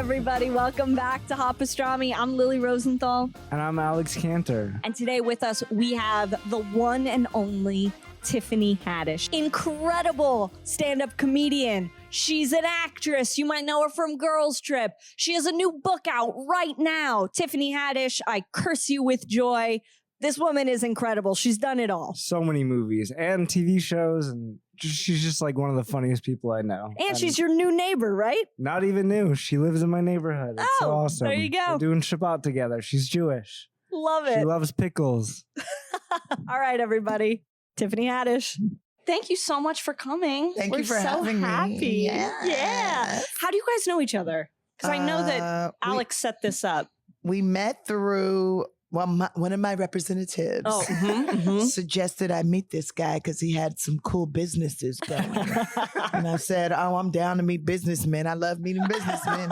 everybody. Welcome back to Hot Pastrami. I'm Lily Rosenthal. And I'm Alex Canter. And today with us, we have the one and only Tiffany Haddish. Incredible stand-up comedian. She's an actress. You might know her from Girls Trip. She has a new book out right now. Tiffany Haddish, I Curse You With Joy. This woman is incredible. She's done it all. So many movies and TV shows, and she's just like one of the funniest people I know. And she's your new neighbor, right? Not even new. She lives in my neighborhood. It's so awesome. There you go. We're doing Shabbat together. She's Jewish. Love it. She loves pickles. All right, everybody. Tiffany Haddish. Thank you so much for coming. Thank you for having me. We're so happy. Yes. Yeah. How do you guys know each other? Because I know that Alex set this up. We met through, one of my representatives suggested I meet this guy because he had some cool businesses going. And I said, I'm down to meet businessmen. I love meeting businessmen.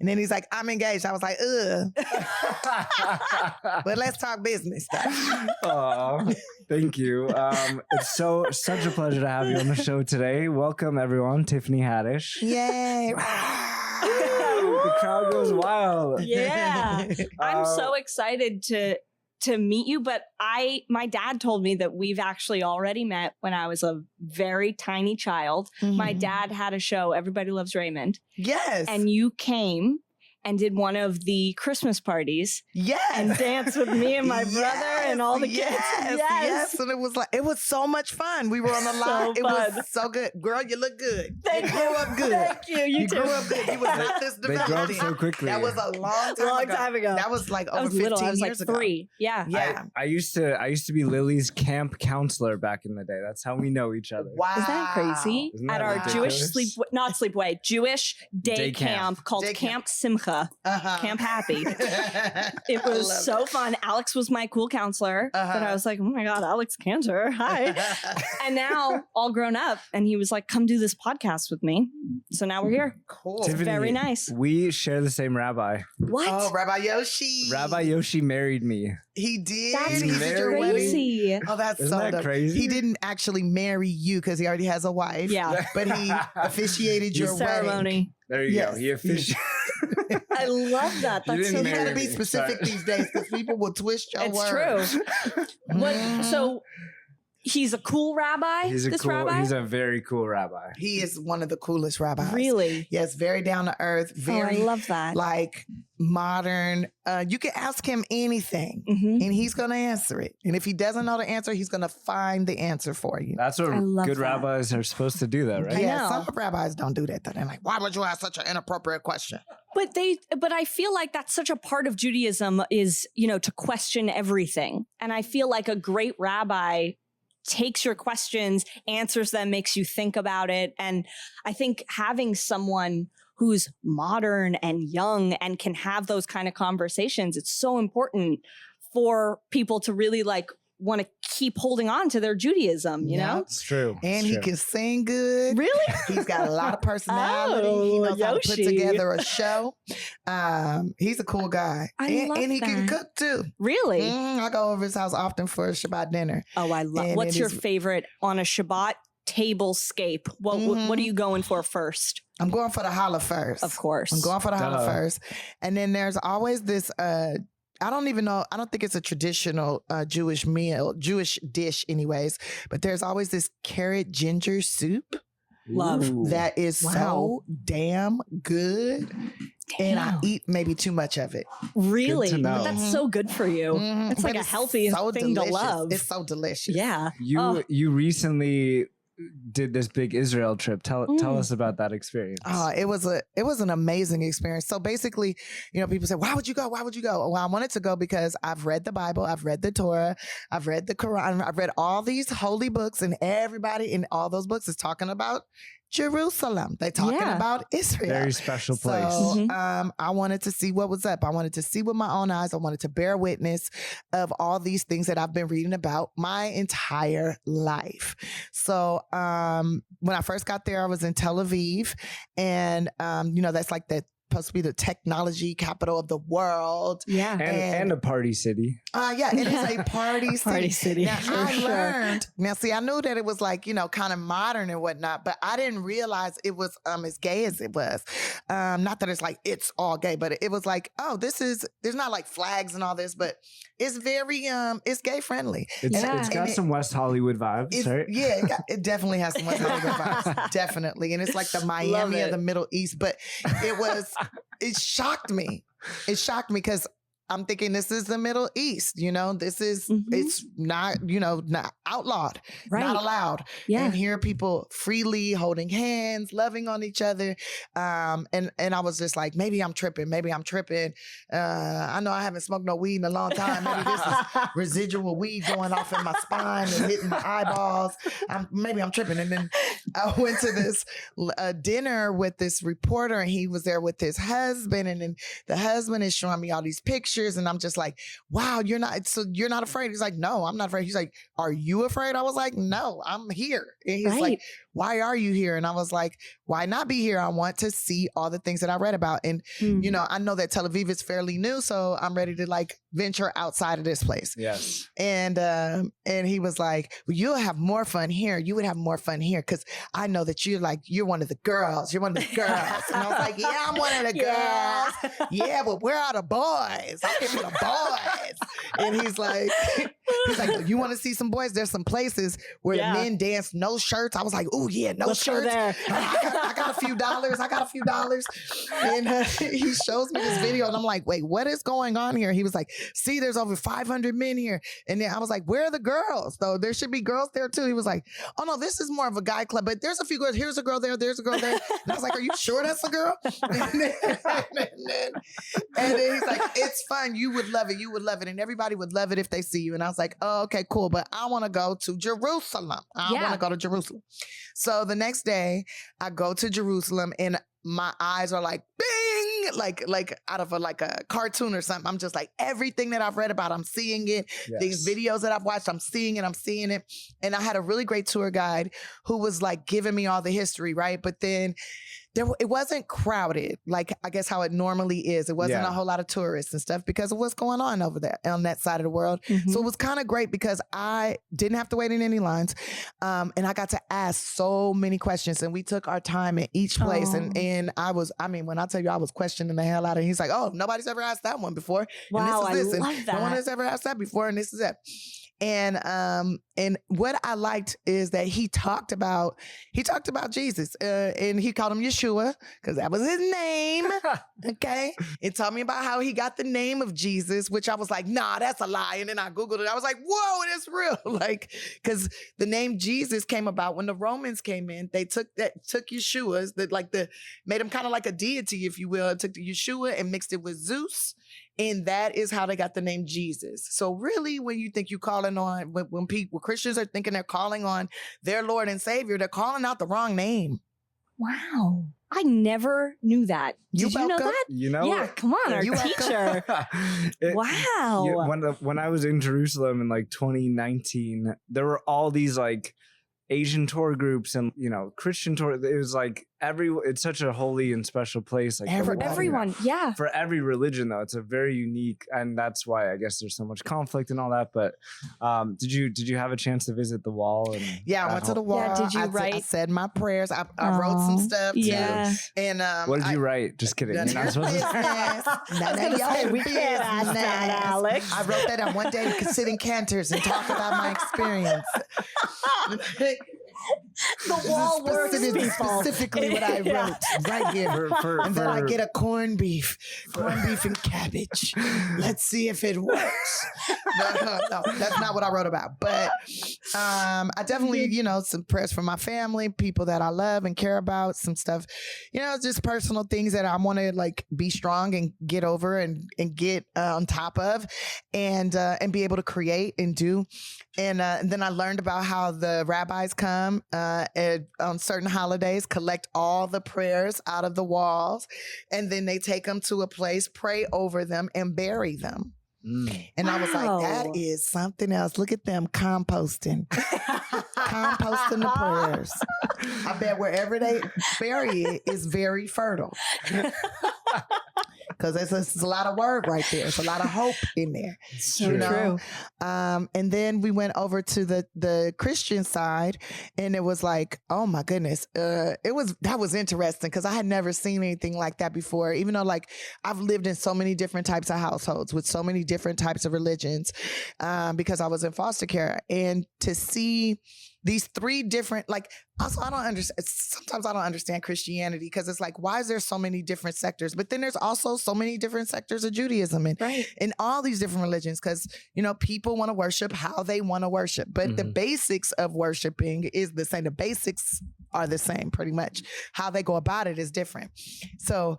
And then he's like, I'm engaged. I was like, ugh. But let's talk business stuff. Oh, thank you. It's such a pleasure to have you on the show today. Welcome, everyone. Tiffany Haddish. Yay. The crowd goes wild. Yeah. I'm so excited to meet you, but my dad told me that we've actually already met when I was a very tiny child. Mm-hmm. My dad had a show, Everybody Loves Raymond. Yes. And you came and did one of the Christmas parties. Yes. And danced with me and my brother and all the kids. Yes. And it was so much fun. We were on the line. It was so good. Girl, you look good. Thank you grew up good. Thank you. You grew up good. You was not this developed. They grew up so quickly. That was a long time ago. That was like over 15 I was years like ago. 3. Yeah. Yeah. I used to be Lily's camp counselor back in the day. That's how we know each other. Wow. Isn't that crazy? Isn't that At our ridiculous? Jewish sleepaway, Jewish day camp called Camp Simcha. Camp Happy. It was so fun. Alex was my cool counselor. But I was like, oh my God, Alex Canter. Hi. And now all grown up. And he was like, come do this podcast with me. So now we're here. Cool. Tiffany, very nice. We share the same rabbi. What? Oh, Rabbi Yoshi. Rabbi Yoshi married me. He did. That's He did your crazy. wedding. Oh, that's Isn't so that dope. crazy? He didn't actually marry you because he already has a wife. Yeah. But he officiated your ceremony. wedding. There you go. He officially. I love that. You That's didn't so You got to marry be me. specific Sorry. these days because people will twist your words. It's true. What? So he's a cool rabbi. He's rabbi. He's a very cool rabbi. He is one of the coolest rabbis. Really? Yes, very down to earth. Very I love that. like modern. You can ask him anything Mhm. and he's going to answer it. And if he doesn't know the answer, he's going to find the answer for you. That's what I love good that. rabbis are supposed to do, though, right? I Yeah, know. some rabbis don't do that. They're like, why would you ask such an inappropriate question? But I feel like that's such a part of Judaism is, to question everything. And I feel like a great rabbi takes your questions, answers them, makes you think about it. And I think having someone who's modern and young and can have those kind of conversations, it's so important for people to really want to keep holding on to their Judaism, you know? It's true. And he can sing good. Really? He's got a lot of personality. Oh, He knows how to put Yoshi. together a show. He's a cool guy. I love and he can that. cook too. Really? I go over his house often for a Shabbat dinner. Oh, I love. And What's it your is- favorite on a Shabbat tablescape? What are you going for first? I'm going for the challah first. Of course. I'm going for the challah Duh. first. And then there's always this, I don't even know, I don't think it's a traditional Jewish dish anyways, but there's always this carrot ginger soup Love. Ooh. that is Wow. so damn good. And I Damn. eat maybe too much of it. Really? Good to know. But that's so good for you. Mhm. It's like But a healthy so thing delicious. to love. It's so delicious. Yeah. You recently did this big Israel trip. Tell us about that experience. It was an amazing experience. So basically, people say, why would you go? Why would you go? Well, I wanted to go because I've read the Bible, I've read the Torah, I've read the Quran, I've read all these holy books, and everybody in all those books is talking about Jerusalem. They're talking about Israel. Very special place. So I wanted to see what was up. I wanted to see with my own eyes. I wanted to bear witness of all these things that I've been reading about my entire life. So when I first got there, I was in Tel Aviv, and that's like the supposed to be the technology capital of the world. Yeah. And a party city. Yeah, it is a party city. Party city. Now, for I sure. learned. Now, see, I knew that it was like, kind of modern and whatnot, but I didn't realize it was as gay as it was. Not that it's like it's all gay, but it was like, there's not like flags and all this, but it's very, it's gay friendly. It's got some West Hollywood vibes, right? Yeah, it definitely has some West Hollywood vibes. Definitely. And it's like the Miami of the Middle East, but it shocked me. It shocked me because I'm thinking this is the Middle East, this is, it's not, not outlawed, not allowed. Yeah. And here people freely holding hands, loving on each other. And I was just like, maybe I'm tripping. I know I haven't smoked no weed in a long time. Maybe this is residual weed going off in my spine and hitting my eyeballs. Maybe I'm tripping. And then I went to this dinner with this reporter and he was there with his husband. And then the husband is showing me all these pictures. And I'm just like, wow, you're not afraid. He's like, no, I'm not afraid. He's like, are you afraid? I was like, no, I'm here. And he's like, why are you here? And I was like, why not be here? I want to see all the things that I read about. And, I know that Tel Aviv is fairly new, so I'm ready to like venture outside of this place. Yes. And he was like, well, you'll have more fun here. You would have more fun here. Cause I know that you're one of the girls. You're one of the girls. And I was like, yeah, I'm one of the girls. Yeah, but where are the boys? I'm here for the boys. And he's like, you want to see some boys? There's some places where men dance no shirts. I was like, oh yeah, no Let's shirts. go there. I got a few dollars. And he shows me this video and I'm like, wait, what is going on here? He was like, see, there's over 500 men here. And then I was like, where are the girls? Though there should be girls there too. He was like, oh no, this is more of a guy club, but there's a few girls. Here's a girl there. There's a girl there. And I was like, are you sure that's a girl? And then he's like, it's fun. You would love it. You would love it. And everybody would love it if they see you. And I was like, oh, okay, cool. But I want to go to Jerusalem. I want to go to Jerusalem. So the next day I go to Jerusalem and my eyes are like, bing, like out of a cartoon or something. I'm just like, everything that I've read about, I'm seeing it. Yes. These videos that I've watched, I'm seeing it. And I had a really great tour guide who was like giving me all the history, right? But then it wasn't crowded, like I guess how it normally is. It wasn't a whole lot of tourists and stuff because of what's going on over there on that side of the world. So it was kind of great because I didn't have to wait in any lines. And I got to ask so many questions and we took our time in each place. And when I tell you I was questioning the hell out of him, he's like, oh, nobody's ever asked that one before. Wow, and this is this. I love And that. no one has ever asked that before. And this is it. And what I liked is that he talked about Jesus and he called him Yeshua because that was his name. Okay. It told me about how he got the name of Jesus, which I was like, nah, that's a lie. And then I Googled it. I was like, whoa, that's real. Cause the name Jesus came about when the Romans came in, they took Yeshua's made him kind of like a deity, if you will. It took the Yeshua and mixed it with Zeus. And that is how they got the name Jesus. So really, when you think you're calling on, when Christians are thinking they're calling on their Lord and Savior, they're calling out the wrong name. Wow. I never knew that. Did you know that? Yeah, come on, our teacher. Wow. When I was in Jerusalem in 2019, there were all these Asian tour groups and Christian tour. It was it's such a holy and special place. For everyone, yeah. For every religion, though, it's a very unique, and that's why I guess there's so much conflict and all that. But did you have a chance to visit the wall? I went to the wall. Yeah, did you write? I said my prayers. I wrote some stuff too. Yeah. And what did you write? Just kidding. You're not supposed to. We can't ask that, Alex. I wrote that on one day we could sit in Canters and talk about my experience. The wall works, people. Specifically what I wrote right here. And then I get a corned beef and cabbage. Let's see if it works. No, that's not what I wrote about. But I definitely, some prayers for my family, people that I love and care about, some stuff, just personal things that I want to be strong and get over and get on top of and be able to create and do. And then I learned about how the rabbis come on certain holidays, collect all the prayers out of the walls, and then they take them to a place, pray over them, and bury them. And I was like, that is something else. Look at them composting. Composting the prayers. I bet wherever they bury it is very fertile. because it's a lot of word right there. It's a lot of hope in there. So true. And then we went over to the Christian side, and it was like, oh my goodness, that was interesting because I had never seen anything like that before. Even though like I've lived in so many different types of households with so many different types of religions, because I was in foster care, and to see these three different, like, also I don't understand, sometimes I don't understand Christianity because it's like, why is there so many different sectors? But then there's also so many different sectors of Judaism and in all these different religions, because, you know, people want to worship how they want to worship, but the basics of worshiping is the same. The basics are the same pretty much. How they go about it is different. So,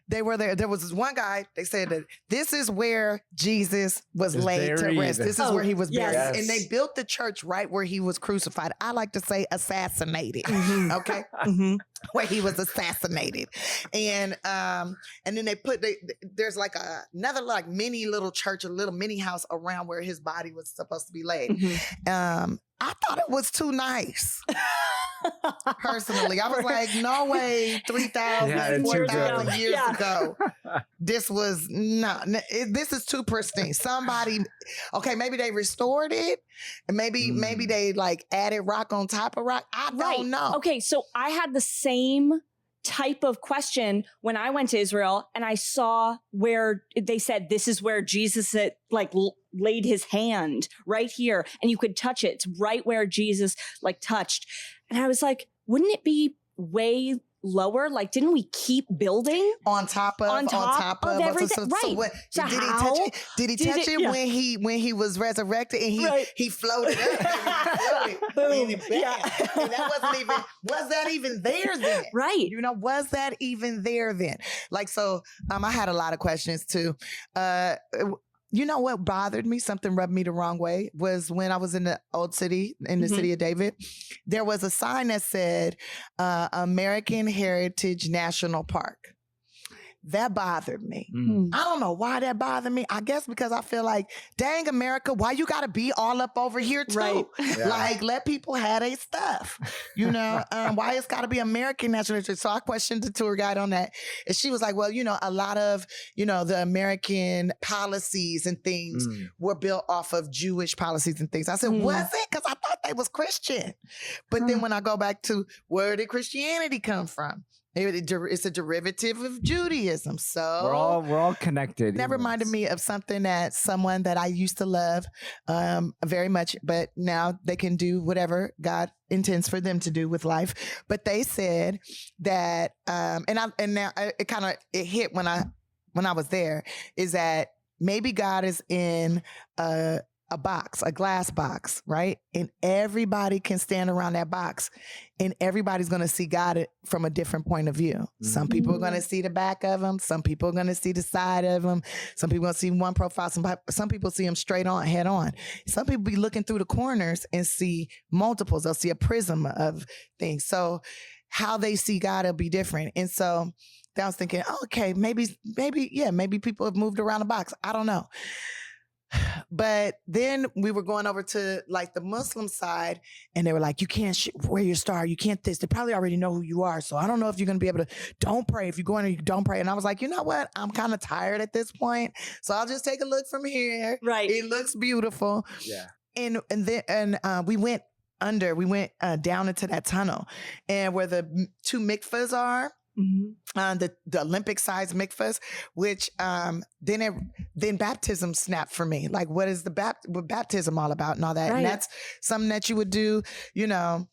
they were there. There was this one guy, they said that this is where Jesus was laid to rest. This is where he was buried. Yes. And they built the church right where he was crucified. I like to say assassinated. Okay? Where he was assassinated. And then they put, there's like another like mini little church, a little mini house around where his body was supposed to be laid. I thought it was too nice. Personally, I was like, no way, 3,000, 4,000 years ago. This was this is too pristine. Somebody, okay, maybe they restored it, and maybe they like added rock on top of rock. I don't know. Okay, so I had the same type of question when I went to Israel, and I saw where they said this is where Jesus had, like laid his hand right here, and you could touch it. It's right where Jesus like touched. And I was like, wouldn't it be way lower? Like, didn't we keep building on top of everything? So what, So did he touch it? Did he touch it when he was resurrected and he floated up? Boom! And that wasn't even. Was that even there then? Right. You know, was that even there then? Like, so I had a lot of questions too. You know what bothered me? Something rubbed me the wrong way was when I was in the old city, in the city of David. There was a sign that said American Heritage National Park. That bothered me. I don't know why that bothered me. I guess because I feel like, dang, America, why you got to be all up over here too? Right. Yeah. Like, let people have their stuff. You know, why it's got to be American national interest? So I questioned the tour guide on that. And she was like, well, you know, a lot of, you know, the American policies and things were built off of Jewish policies and things. I said, was it? Because I thought they was Christian. But then when I go back to where did Christianity come from? It's a derivative of Judaism. So we're all connected. That reminded me of something that someone that I used to love very much, but now they can do whatever God intends for them to do with life. But they said that, and now it hit when I was there, is that maybe God is in a box, a glass box, right? And everybody can stand around that box and everybody's going to see God from a different point of view. Some people are going to see the back of him. Some people are going to see the side of him. Some people are going to see one profile. Some people see him straight on, head on. Some people be looking through the corners and see multiples. They'll see a prism of things. So how they see God will be different. And so I was thinking, okay, maybe people have moved around the box. I don't know. But then we were going over to like the Muslim side and they were like, you can't wear your star. You can't this. They probably already know who you are. So I don't know if you're going to be able to, don't pray. If you go in there, you don't pray. And I was like, you know what? I'm kind of tired at this point. So I'll just take a look from here. Right. It looks beautiful. Yeah. And then we went down into that tunnel and where the two mikvahs are. The Olympic-sized mikvahs, which then baptism snapped for me. Like, what is what baptism all about and all that? Right. And that's something that you would do, you know,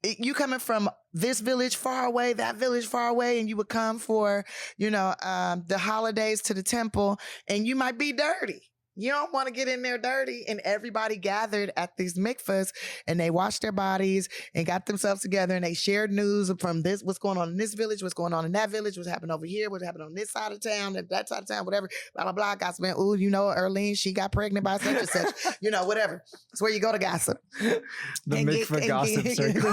you coming from this village far away, that village far away, and you would come for, you know, the holidays to the temple, and you might be dirty. You don't want to get in there dirty. And everybody gathered at these mikvahs and they washed their bodies and got themselves together and they shared news from this, what's going on in this village, what's going on in that village, what's happening over here, what's happening on this side of town, that side of town, whatever, blah, blah, blah. Gossip, ooh, you know, Erlene, she got pregnant by such and such, you know, whatever. It's where you go to gossip. The mikvah gossip circle.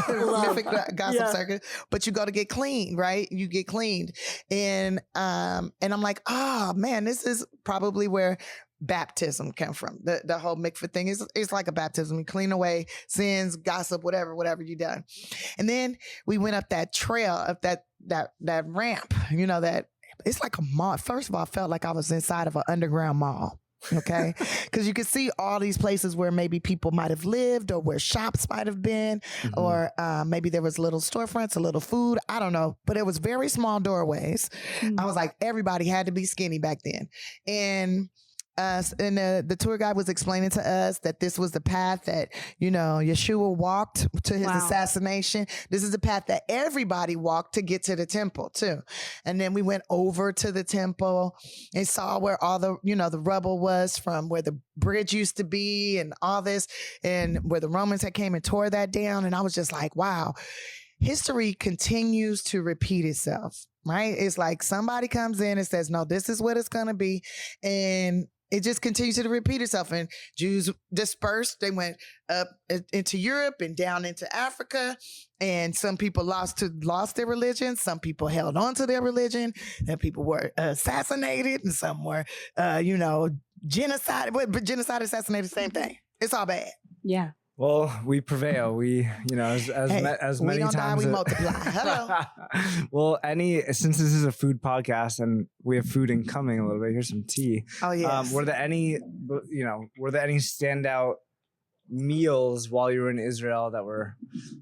Mikvah gossip circle. But you go to get clean, right? You get cleaned. And I'm like, oh man, this is probably where baptism come from. The whole mikvah thing is like a baptism. You clean away sins, gossip, whatever you done. And then we went up that trail, up that ramp, you know, that it's like a mall. First of all, I felt like I was inside of an underground mall. Okay. Because you could see all these places where maybe people might have lived or where shops might have been, or maybe there was little storefronts, a little food. I don't know. But it was very small doorways. I was like, everybody had to be skinny back then. And the tour guide was explaining to us that this was the path that, Yeshua walked to his assassination. This is the path that everybody walked to get to the temple too. And then we went over to the temple and saw where all the, the rubble was from where the bridge used to be and all this, and where the Romans had came and tore that down. And I was just like, wow, history continues to repeat itself, right? It's like somebody comes in and says, no, this is what it's going to be. And it just continues to repeat itself. And Jews dispersed. They went up into Europe and down into Africa. And some people lost their religion. Some people held on to their religion. And people were assassinated. And some were, genocide. But genocide, assassinated, same thing. It's all bad. Yeah. Well, we prevail. We, as many don't times. Die, we multiply. Hello. Well, since this is a food podcast and we have food incoming a little bit, here's some tea. Oh yes. Were there any standout meals while you were in Israel that were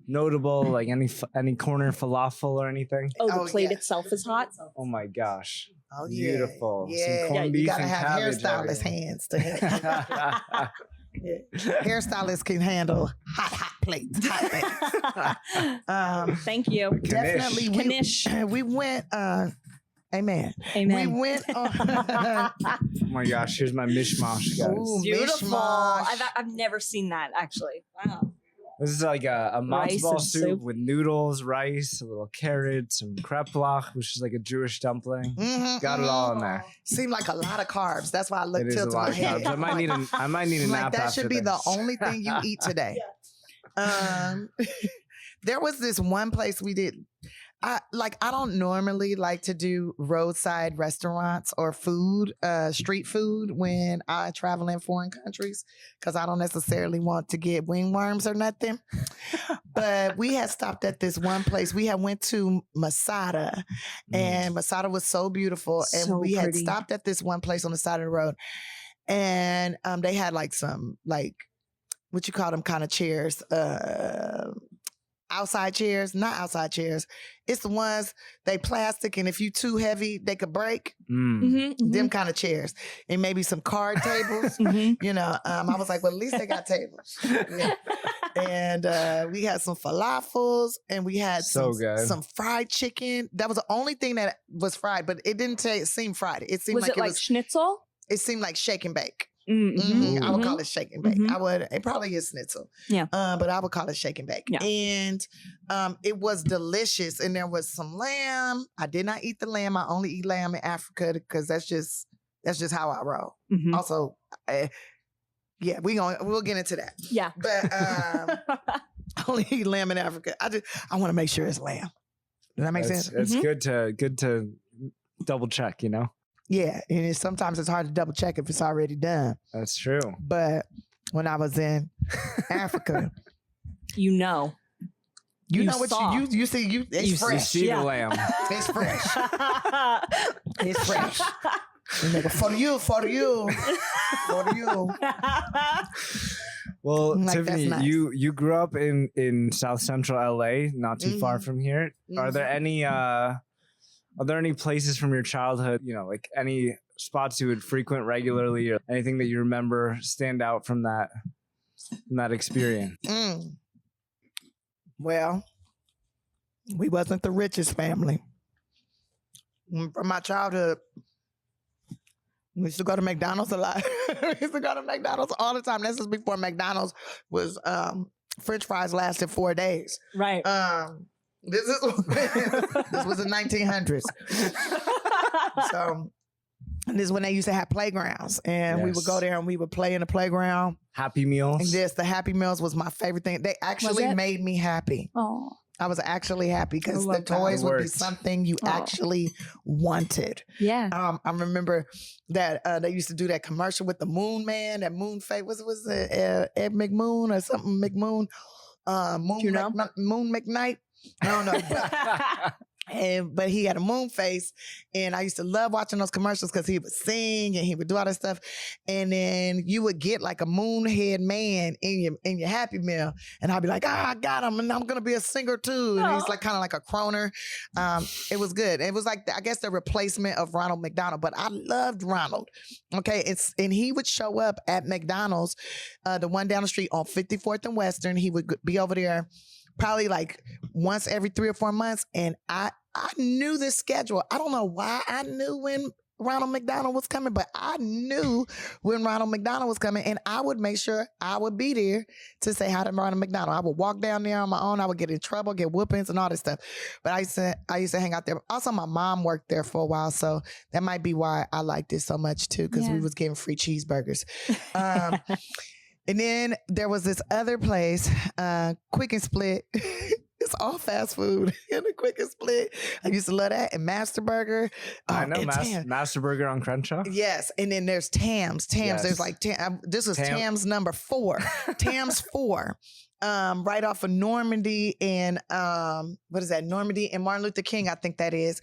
notable? Like any corner falafel or anything? Oh, the plate itself is hot. Oh my gosh. Oh, beautiful. Yeah. Some corned beef you gotta and have cabbage, hairstylist hands to handle. Hairstylists can handle hot plates. Thank you. Definitely. Knish. We went, amen. Amen. We went on. Oh my gosh, here's my mishmash, guys. Ooh, Beautiful. mishmash. I've never seen that actually. Wow. This is like a Rice matzo ball and soup with noodles, rice, a little carrot, some kreplach, which is like a Jewish dumpling. Got it all in there. Seemed like a lot of carbs. That's why I It is a tilted lot my of head. carbs. I might need a nap that after should be this. the only thing you eat today. There was this one place we did. I don't normally like to do roadside restaurants or street food when I travel in foreign countries, because I don't necessarily want to get wingworms or nothing. But we had stopped at this one place. We had went to Masada, and Masada was so beautiful. And So we had pretty. stopped at this one place on the side of the road, and they had some what you call them kind of chairs, outside chairs, not outside chairs. It's the ones they plastic, and if you too heavy, they could break. Them kind of chairs, and maybe some card tables. I was like, well, at least they got tables. Yeah. And we had some falafels, and we had some fried chicken. That was the only thing that was fried, but it didn't seem fried. It seemed Was it like schnitzel? It seemed like shake and bake. Mm-hmm. I would call it shake and bake. Mhm. It probably is schnitzel. Yeah. But I would call it shake and bake. Yeah. And it was delicious. And there was some lamb. I did not eat the lamb. I only eat lamb in Africa because that's just how I roll. Mhm. Also, we'll get into that. Yeah. But I only eat lamb in Africa. I want to make sure it's lamb. Does that make sense? It's good to double check, Yeah, and sometimes it's hard to double check if it's already done. That's true. But when I was in Africa, you know what saw. You see, it's fresh. You see the lamb. It's fresh. It's fresh. And they go, for you. Well, Like, Tiffany, that's nice. you grew up in South Central LA, not too far from here. Are there any places from your childhood, like any spots you would frequent regularly, or anything that you remember stand out from that experience? Well, we wasn't the richest family. From my childhood, we used to go to McDonald's a lot. We used to go to McDonald's all the time. This is before McDonald's was French fries lasted 4 days. Right. This was the 1900s. So this is when they used to have playgrounds, and we would go there and we would play in the playground. Happy Meals. And the Happy Meals was my favorite thing. They actually made me happy. Oh. I was actually happy because the that. toys would be something you actually wanted. Yeah. I remember that they used to do that commercial with the Moon Man, that Moon face. Was it Ed McMoon or something McMoon? Moon McKnight. I don't know. But he had a moon face, and I used to love watching those commercials because he would sing and he would do all that stuff. And then you would get like a moon head man in your Happy Meal, and I'd be like, I got him, and I'm gonna be a singer too. And he's like kind of like a croner. It was good. It was like I guess the replacement of Ronald McDonald, but I loved Ronald. Okay, and he would show up at McDonald's, the one down the street on 54th and Western. He would be over there probably like once every 3 or 4 months. And I knew this schedule. I don't know why I knew when Ronald McDonald was coming, but I knew when Ronald McDonald was coming, and I would make sure I would be there to say hi to Ronald McDonald. I would walk down there on my own. I would get in trouble, get whoopings and all this stuff. But I used to hang out there. Also, my mom worked there for a while, so that might be why I liked it so much too, because we was getting free cheeseburgers. And then there was this other place, Quick and Split. It's all fast food in the Quick and Split. I used to love that. And Master Burger. I know Master Burger on Crenshaw. Yes. And then there's Tam's. Yes. There's like, this was Tam's number 4. Tam's 4. Right off of Normandy and, what is that? Normandy and Martin Luther King, I think that is.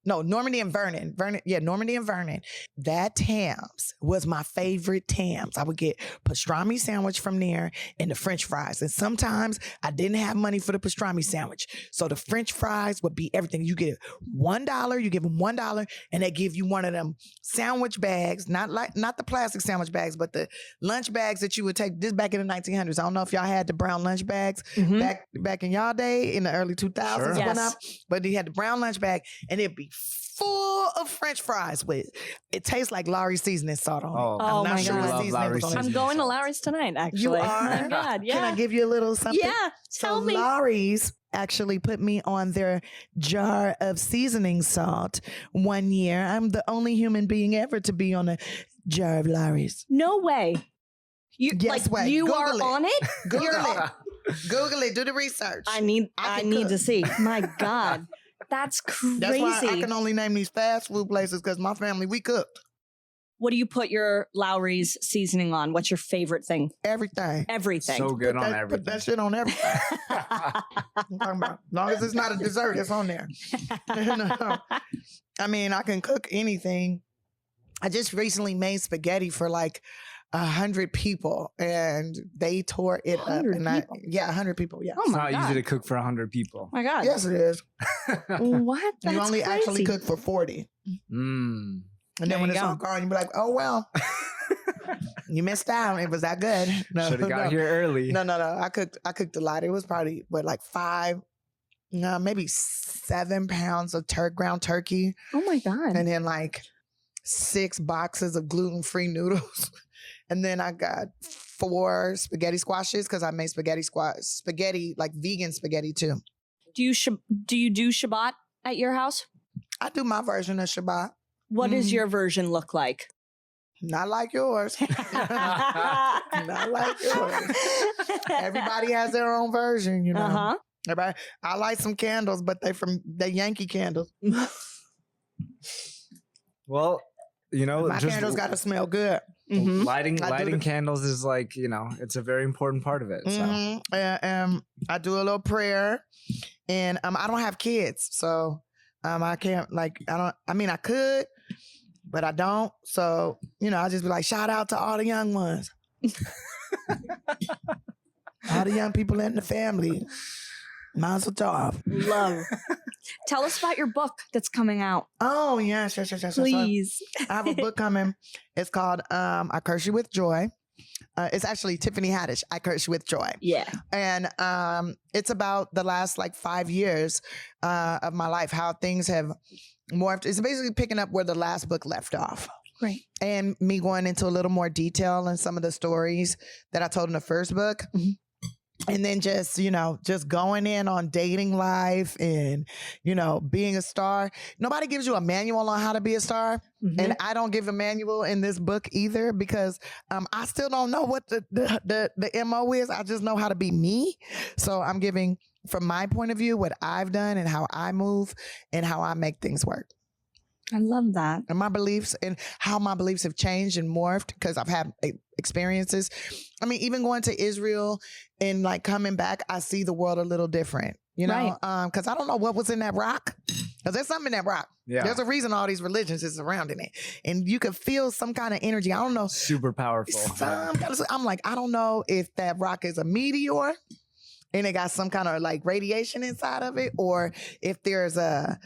No, Normandy and Vernon. Normandy and Vernon. That Tam's was my favorite Tam's. I would get pastrami sandwich from there and the French fries. And sometimes I didn't have money for the pastrami sandwich. So the French fries would be everything. You get $1, you give them $1, and they give you one of them sandwich bags, not the plastic sandwich bags, but the lunch bags that you would take. This back in the 1900s. I don't know if y'all had the brown lunch bags back in y'all day in the early 2000s. Sure. Yes. But he had the brown lunch bag, and it'd be full of French fries with it tastes like Lowry's seasoning salt on it. Oh, I'm not my sure God. what seasoning was on it. I'm going to Lowry's tonight, actually. You are? Oh my God, yeah. Can I give you a little something? Yeah, tell me. Lowry's actually put me on their jar of seasoning salt one year. I'm the only human being ever to be on a jar of Lowry's. No way. You Yes way. you Google are it. on it? Google it. Google it. Do the research. I need cook. to see. My God. That's crazy. That's why I can only name these fast food places because my family, we cooked. What do you put your Lowry's seasoning on? What's your favorite thing? Everything. Everything. So good on everything. Put that shit on everything. I'm talking about. As long as it's not a dessert, it's on there. No. I mean, I can cook anything. I just recently made spaghetti for like 100 people, and they tore it up. And 100 people. Yeah. Oh It's my not God. easy to cook for 100 people. Oh my God. Yes, it is. What? That's You only crazy. actually cook for 40. Mm. And then when it's all gone, you be like, oh, well, you missed out. It was that good. No, Should have got here early. No. I cooked a lot. It was probably, like 5, maybe 7 pounds of ground turkey. Oh my God. And then like 6 boxes of gluten-free noodles. And then I got 4 spaghetti squashes because I made spaghetti, like vegan spaghetti too. Do you do Shabbat at your house? I do my version of Shabbat. What does your version look like? Not like yours. Not like yours. Everybody has their own version, you know. Uh-huh. Everybody, I light some candles, but they Yankee candles. Well, My candles got to smell good. Mm-hmm. Lighting candles is like, it's a very important part of it. So. Mm-hmm. I do a little prayer, and I don't have kids, so I can't I could, but I don't. So, I just be like, shout out to all the young ones. All the young people in the family. Mazel tov. Love. Tell us about your book that's coming out. Oh, yes. Please. I have a book coming. It's called I Curse You With Joy. It's actually Tiffany Haddish, I Curse You With Joy. Yeah. And it's about the last 5 years of my life, how things have morphed. It's basically picking up where the last book left off. Great. And me going into a little more detail in some of the stories that I told in the first book. Mm-hmm. And then just going in on dating life and, being a star. Nobody gives you a manual on how to be a star. Mm-hmm. And I don't give a manual in this book either because I still don't know what the MO is. I just know how to be me. So I'm giving, from my point of view, what I've done and how I move and how I make things work. I love that. And my beliefs and how my beliefs have changed and morphed because I've had experiences. I mean, even going to Israel and coming back, I see the world a little different. you know, Right. because I don't know what was in that rock. Because there's something in that rock. Yeah. There's a reason all these religions is surrounding it. And you can feel some kind of energy. I don't know. Super powerful. I'm like, I don't know if that rock is a meteor and it got some kind of like radiation inside of it, or if there's a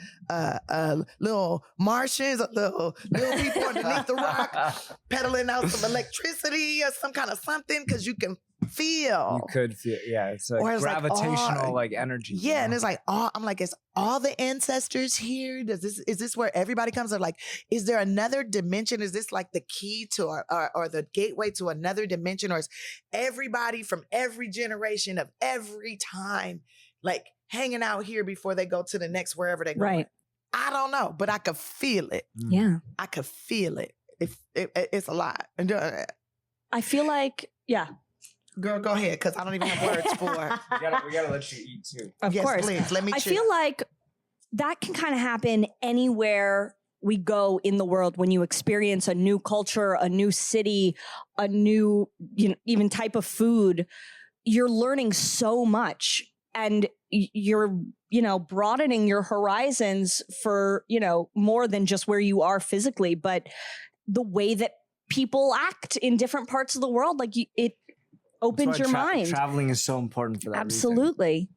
little Martians, little people underneath the rock peddling out some electricity or some kind of something, because you can feel. You could feel, yeah. It's like Or it's gravitational, like, energy. Yeah, and it's like, I'm like, is all the ancestors here? Is this where everybody comes? Or like, is there another dimension? Is this like the key to or the gateway to another dimension? Or is everybody from every generation of every time like hanging out here before they go to the next wherever they go? Right. I don't know, but I could feel it. Yeah. I could feel it. It's a lot. And I feel like, yeah. girl, go ahead, because I don't even have words for it. we gotta let you eat too. Of Yes, course. please, let me I chew. feel like that can kind of happen anywhere we go in the world when you experience a new culture, a new city, a new, even type of food. You're learning so much, and you're, broadening your horizons for, more than just where you are physically, but the way that people act in different parts of the world. Like it opens your mind. Traveling is so important for that reason. Absolutely.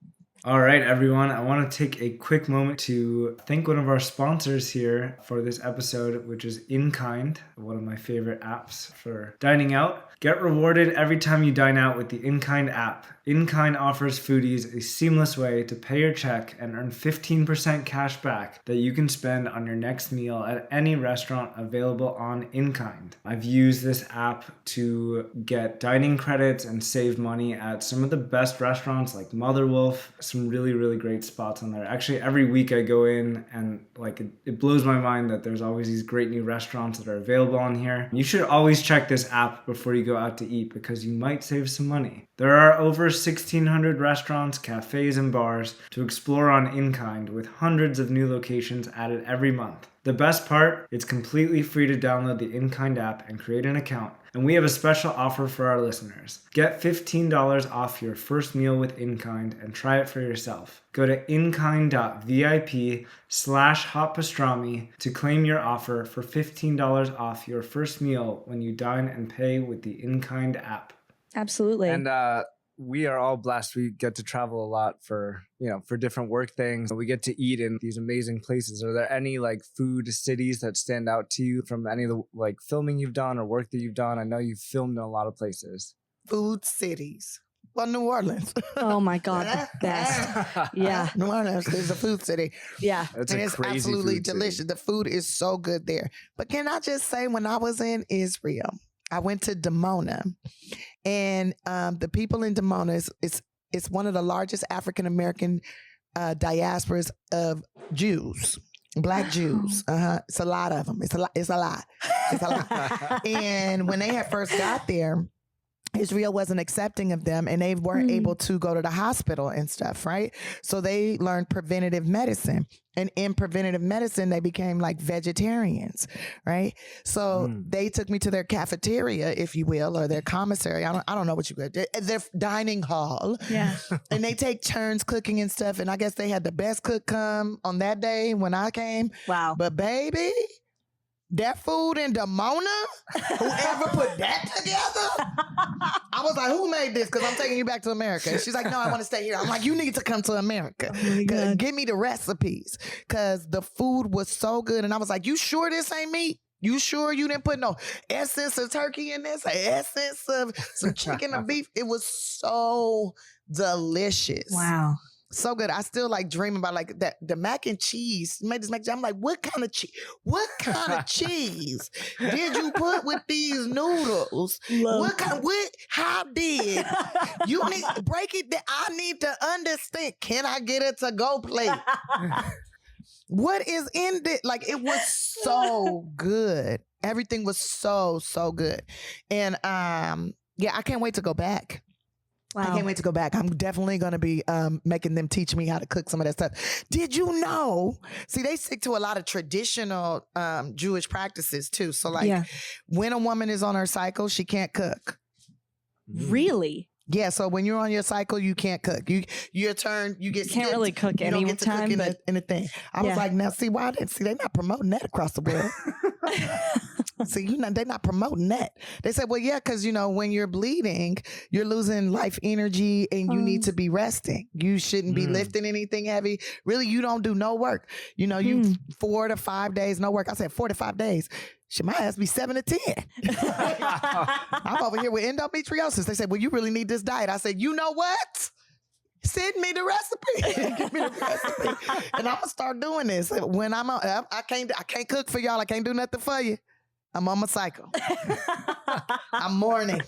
All right, everyone. I want to take a quick moment to thank one of our sponsors here for this episode, which is Inkind, one of my favorite apps for dining out. Get rewarded every time you dine out with the Inkind app. Inkind offers foodies a seamless way to pay your check and earn 15% cash back that you can spend on your next meal at any restaurant available on Inkind. I've used this app to get dining credits and save money at some of the best restaurants like Mother Wolf, some really, really great spots on there. Actually, every week I go in and it blows my mind that there's always these great new restaurants that are available on here. You should always check this app before you go out to eat because you might save some money. There are over 1,600 restaurants, cafes, and bars to explore on Inkind, with hundreds of new locations added every month. The best part, it's completely free to download the Inkind app and create an account. And we have a special offer for our listeners. Get $15 off your first meal with Inkind and try it for yourself. Go to inkind.vip/hotpastrami to claim your offer for $15 off your first meal when you dine and pay with the Inkind app. Absolutely. And we are all blessed. We get to travel a lot for different work things. We get to eat in these amazing places. Are there any food cities that stand out to you from any of the filming you've done or work that you've done? I know you've filmed in a lot of places. Food cities. Well, New Orleans. Oh my God, the best. Yeah. New Orleans is a food city. Yeah. It's It's absolutely delicious. City. The food is so good there. But can I just say, when I was in Israel, I went to Dimona, and the people in Dimona it's one of the largest African American diasporas of Jews, Black Jews. It's a lot of them. It's a lot. And when they had first got there, Israel wasn't accepting of them, and they weren't able to go to the hospital and stuff, right? So they learned preventative medicine. And in preventative medicine, they became vegetarians, right? So they took me to their cafeteria, if you will, or their commissary. I don't know what you would. Their dining hall. Yeah. And they take turns cooking and stuff. And I guess they had the best cook come on that day when I came. Wow. But baby, that food in Dimona, whoever put that together, I was like, who made this? Because I'm taking you back to America. And she's like, no, I want to stay here. I'm like, you need to come to America. God. Give me the recipes. Because the food was so good. And I was like, you sure this ain't meat? You sure you didn't put no essence of turkey in this? Essence of some chicken or beef? It was so delicious. Wow. So good. I still dream about that. The mac and cheese. You made this mac and cheese. I'm like, what kind of cheese? What kind of cheese did you put with these noodles? How did you need break it down? I need to understand. Can I get a to-go plate? What is in it? It was so good. Everything was so good. And I can't wait to go back. Wow. I can't wait to go back. I'm definitely going to be making them teach me how to cook some of that stuff. Did you know? See, they stick to a lot of traditional Jewish practices too. So when a woman is on her cycle, she can't cook. Really? Yeah, so when you're on your cycle, you can't cook. Your turn, you get can't really cook you don't get to anytime, cook anything. I was like, now see why they're not promoting that across the world. See, they're not promoting that. They said, well, yeah, because when you're bleeding, you're losing life energy and you need to be resting. You shouldn't be lifting anything heavy. Really, you don't do no work. You 4 to 5 days, no work. I said 4 to 5 days. Shit, my ass be 7 to 10. I'm over here with endometriosis. They said, well, you really need this diet. I said, you know what? Send me the recipe. Give me the recipe. And I'm going to start doing this. When I can't cook for y'all. I can't do nothing for you. I'm on my cycle. I'm mourning.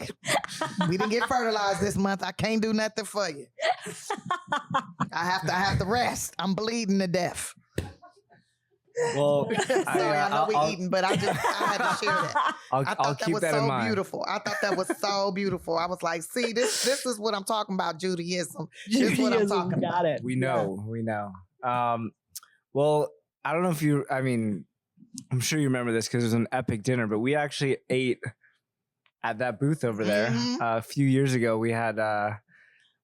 We didn't get fertilized this month. I can't do nothing for you. I have to rest. I'm bleeding to death. Well, sorry, I know we're eating, but I had to share that. I thought that was so beautiful. I thought that was so beautiful. I was like, see, this is what I'm talking about, Judaism. This is what I'm talking about. Got it. We know. Well, I don't know if I'm sure you remember this because it was an epic dinner, but we actually ate at that booth over there a few years ago. We had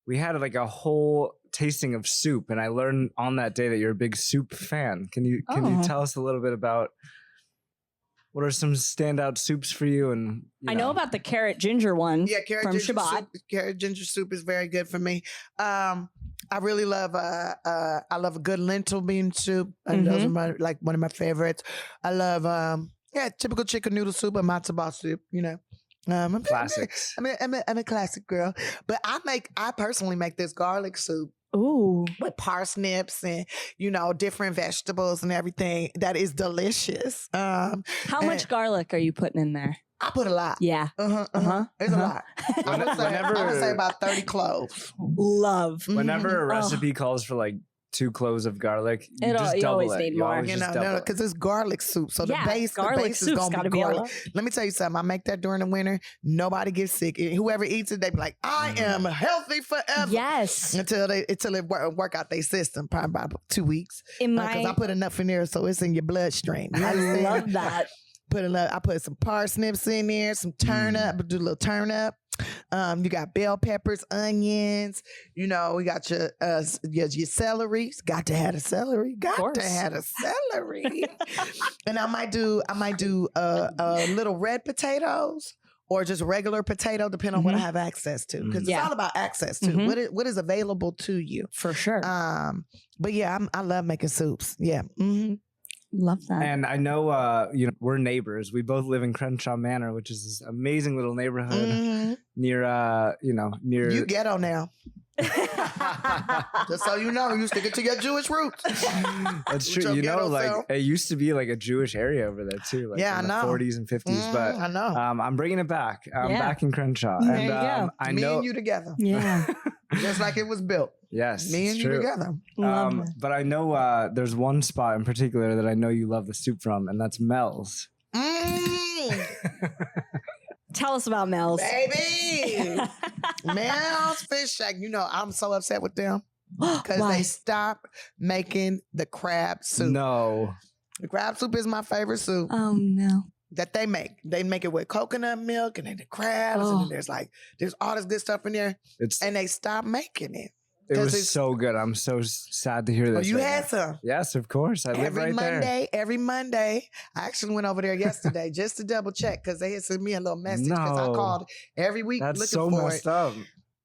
like a whole tasting of soup, and I learned on that day that you're a big soup fan. Can you tell us a little bit about what are some standout soups for you? And I know about the carrot ginger one. Yeah, from Shabbat. Carrot ginger soup is very good for me. I really love I love a good lentil bean soup. And those are one of my favorites. I love typical chicken noodle soup and matzo ball soup. Classics. I'm a classic girl, but I personally make this garlic soup. Ooh, with parsnips and different vegetables and everything. That is delicious. How much garlic are you putting in there? I put a lot. Yeah. It's a lot. I would say about 30 cloves. Love. Whenever a recipe calls for like 2 cloves of garlic, you always need more. Because it's garlic soup. So the base is going to be garlic. Let me tell you something. I make that during the winter. Nobody gets sick. Whoever eats it, they be like, I am healthy forever. Yes. Until it work out their system, probably about 2 weeks. Because I put enough in there so it's in your bloodstream. I love that. I put some parsnips in there, some turnip, do a little turnip. You got bell peppers, onions. We got your celery. Got to have a celery. Got to have a celery. And I might do little red potatoes or just regular potato, depending on what I have access to. Because it's all about access to what is available to you. For sure. But yeah, I love making soups. Yeah. Love that. And I know, we're neighbors. We both live in Crenshaw Manor, which is this amazing little neighborhood near. You ghetto now. Just so you know, you stick it to your Jewish roots. That's true. It used to be like a Jewish area over there too. Like in the 40s and 50s. But I know. I'm bringing it back. I'm back in Crenshaw. There you go. I Me know and you together. Yeah. Just like it was built. Yes, me and you together. But I know there's one spot in particular that I know you love the soup from, and that's Mel's. Tell us about Mel's. Baby. Mel's Fish Shack. I'm so upset with them because they stopped making the crab soup. No. The crab soup is my favorite soup. Oh, no. That they make. They make it with coconut milk and then the crabs and then there's all this good stuff in there. And they stopped making it. It was so good. I'm so sad to hear this. Oh, you had some? Yes, of course. I live right there. Every Monday. I actually went over there yesterday just to double check because they had sent me a little message because I called every week looking for it. That's so messed up.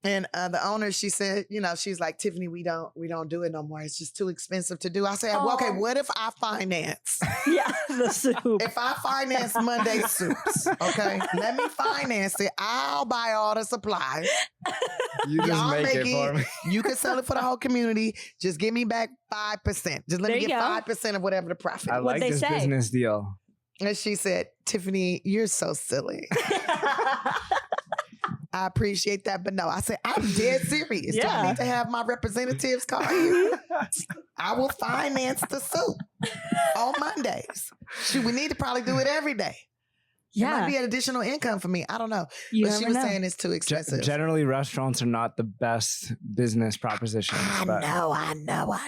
And the owner, she said, she's like, Tiffany, we don't do it no more. It's just too expensive to do. I said, well, okay, what if I finance? Yeah, the soup. If I finance Monday soups, okay, let me finance it. I'll buy all the supplies. You just make it for me. You can sell it for the whole community. Just give me back 5%. Just let me get 5% of whatever the profit. I like this business deal. And she said, Tiffany, you're so silly. I appreciate that, but no. I said, I'm dead serious. Do I need to have my representatives call you? I will finance the soup on Mondays. Shoot, we need to probably do it every day. Yeah. It might be an additional income for me. I don't know. But she was saying it's too expensive. Generally, restaurants are not the best business propositions. I know.